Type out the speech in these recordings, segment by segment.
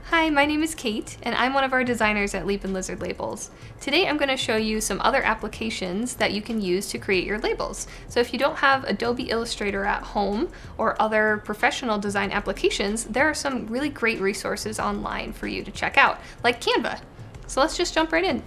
Hi, my name is Kate, and I'm one of our designers at Leapin Lizard Labels. Today I'm going to show you some other applications that you can use to create your labels. So if you don't have Adobe Illustrator at home or other professional design applications, there are some really great resources online for you to check out, like Canva. So let's just jump right in.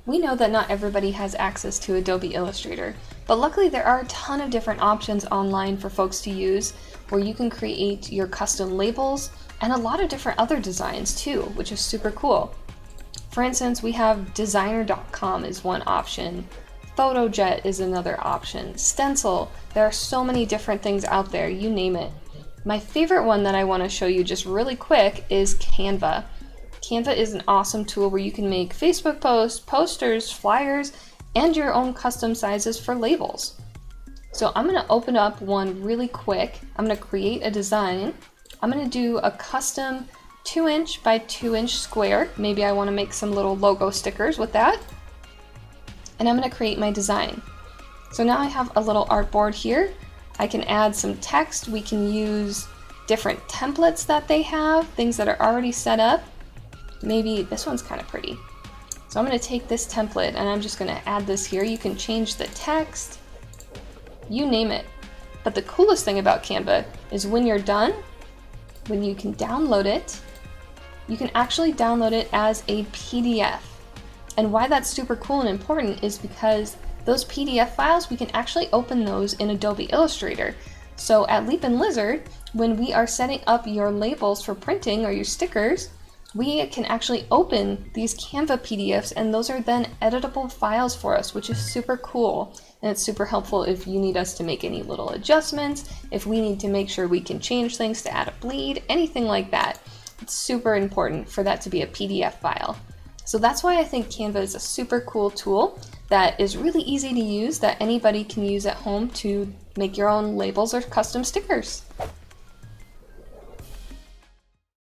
We know that not everybody has access to Adobe Illustrator, but luckily there are a ton of different options online for folks to use where you can create your custom labels and a lot of different other designs too, which is super cool. For instance, we have designer.com is one option, PhotoJet is another option, Stencil. There are so many different things out there, you name it. My favorite one that I want to show you just really quick is Canva. Canva is an awesome tool where you can make Facebook posts, posters, flyers, and your own custom sizes for labels. So I'm going to open up one really quick. I'm going to create a design. I'm going to do a custom 2" by 2" square. Maybe I want to make some little logo stickers with that. And I'm going to create my design. So now I have a little artboard here. I can add some text. We can use different templates that they have, things that are already set up. Maybe this one's kind of pretty. So I'm going to take this template and I'm just going to add this here. You can change the text, you name it. But the coolest thing about Canva is when you're done, when you can download it, you can actually download it as a PDF. And why that's super cool and important is because those PDF files, we can actually open those in Adobe Illustrator. So at Leapin Lizard, when we are setting up your labels for printing or your stickers, we can actually open these Canva PDFs and those are then editable files for us, which is super cool. And it's super helpful if you need us to make any little adjustments, if we need to make sure we can change things to add a bleed, anything like that. It's super important for that to be a PDF file. So that's why I think Canva is a super cool tool that is really easy to use, that anybody can use at home to make your own labels or custom stickers.